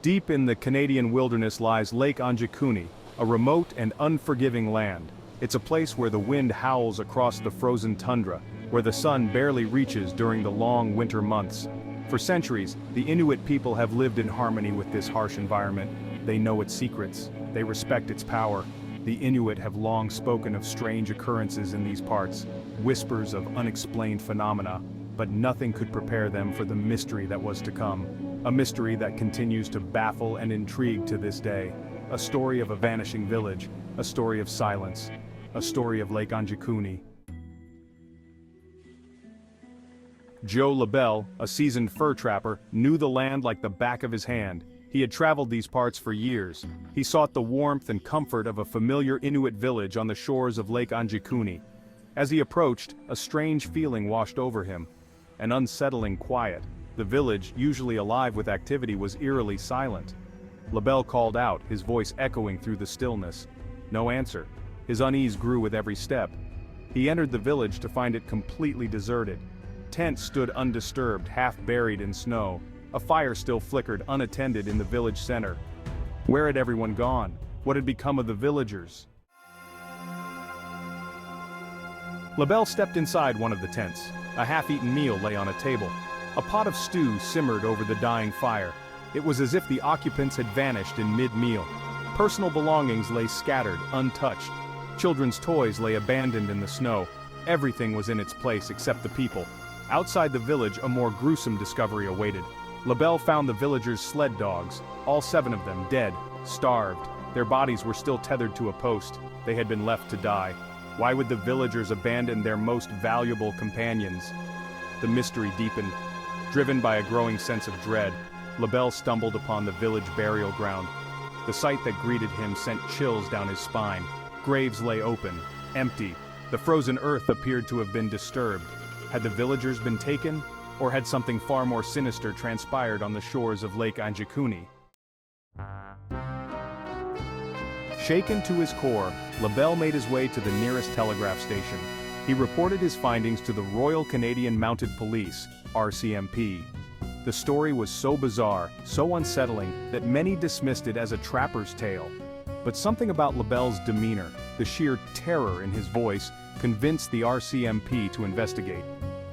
Deep in the Canadian wilderness lies Lake Anjikuni, a remote and unforgiving land. It's a place where the wind howls across the frozen tundra, where the sun barely reaches during the long winter months. For centuries, the Inuit people have lived in harmony with this harsh environment. They know its secrets. They respect its power. The Inuit have long spoken of strange occurrences in these parts, whispers of unexplained phenomena, but nothing could prepare them for the mystery that was to come. A mystery that continues to baffle and intrigue to this day. A story of a vanishing village, a story of silence, a story of Lake Anjikuni. Joe LaBelle, a seasoned fur trapper, knew the land like the back of his hand. He had traveled these parts for years. He sought the warmth and comfort of a familiar Inuit village on the shores of Lake Anjikuni. As he approached, a strange feeling washed over him. An unsettling quiet. The village, usually alive with activity, was eerily silent. LaBelle called out, his voice echoing through the stillness. No answer. His unease grew with every step. He entered the village to find it completely deserted. Tents stood undisturbed, half buried in snow. A fire still flickered unattended in the village center. Where had everyone gone? What had become of the villagers? LaBelle stepped inside one of the tents. A half-eaten meal lay on a table. A pot of stew simmered over the dying fire. It was as if the occupants had vanished in mid-meal. Personal belongings lay scattered, untouched. Children's toys lay abandoned in the snow. Everything was in its place except the people. Outside the village, a more gruesome discovery awaited. LaBelle found the villagers' sled dogs, all 7 of them dead, starved. Their bodies were still tethered to a post. They had been left to die. Why would the villagers abandon their most valuable companions? The mystery deepened. Driven by a growing sense of dread, LaBelle stumbled upon the village burial ground. The sight that greeted him sent chills down his spine. Graves lay open, empty. The frozen earth appeared to have been disturbed. Had the villagers been taken, or had something far more sinister transpired on the shores of Lake Anjikuni? Shaken to his core, LaBelle made his way to the nearest telegraph station. He reported his findings to the Royal Canadian Mounted Police, RCMP. The story was so bizarre, so unsettling, that many dismissed it as a trapper's tale. But something about LaBelle's demeanor, the sheer terror in his voice, convinced the RCMP to investigate.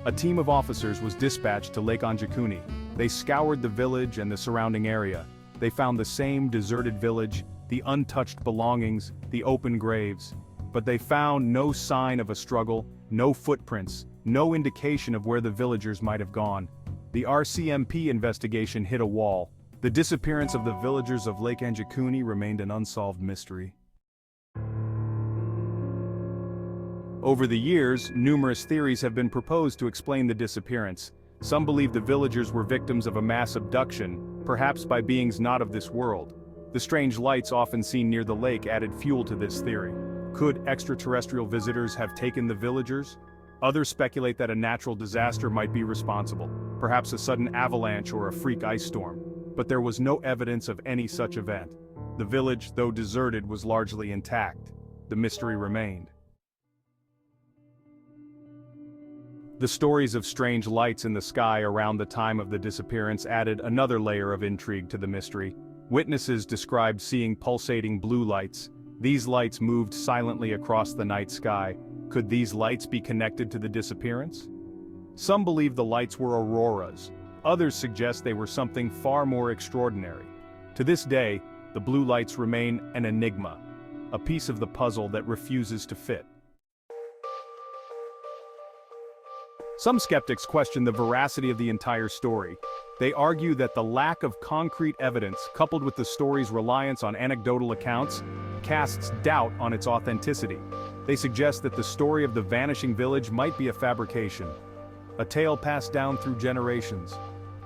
A team of officers was dispatched to Lake Anjikuni. They scoured the village and the surrounding area. They found the same deserted village, the untouched belongings, the open graves. But they found no sign of a struggle, no footprints, no indication of where the villagers might have gone. The RCMP investigation hit a wall. The disappearance of the villagers of Lake Anjikuni remained an unsolved mystery. Over the years, numerous theories have been proposed to explain the disappearance. Some believe the villagers were victims of a mass abduction, perhaps by beings not of this world. The strange lights often seen near the lake added fuel to this theory. Could extraterrestrial visitors have taken the villagers? Others speculate that a natural disaster might be responsible, perhaps a sudden avalanche or a freak ice storm. But there was no evidence of any such event. The village, though deserted, was largely intact. The mystery remained. The stories of strange lights in the sky around the time of the disappearance added another layer of intrigue to the mystery. Witnesses described seeing pulsating blue lights. These lights moved silently across the night sky. Could these lights be connected to the disappearance? Some believe the lights were auroras. Others suggest they were something far more extraordinary. To this day, the blue lights remain an enigma, a piece of the puzzle that refuses to fit. Some skeptics question the veracity of the entire story. They argue that the lack of concrete evidence, coupled with the story's reliance on anecdotal accounts, casts doubt on its authenticity. They suggest that the story of the vanishing village might be a fabrication, a tale passed down through generations.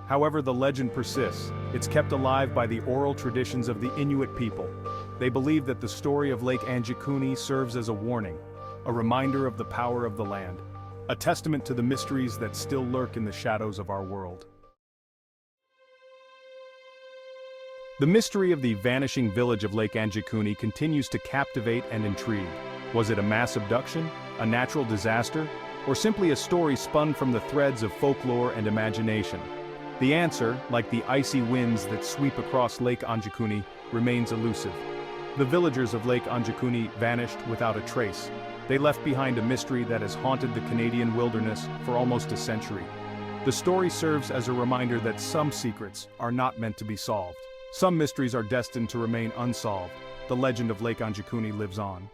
However, the legend persists. It's kept alive by the oral traditions of the Inuit people. They believe that the story of Lake Anjikuni serves as a warning, a reminder of the power of the land, a testament to the mysteries that still lurk in the shadows of our world. The mystery of the vanishing village of Lake Anjikuni continues to captivate and intrigue. Was it a mass abduction, a natural disaster, or simply a story spun from the threads of folklore and imagination? The answer, like the icy winds that sweep across Lake Anjikuni, remains elusive. The villagers of Lake Anjikuni vanished without a trace. They left behind a mystery that has haunted the Canadian wilderness for almost a century. The story serves as a reminder that some secrets are not meant to be solved. Some mysteries are destined to remain unsolved. The legend of Lake Anjikuni lives on.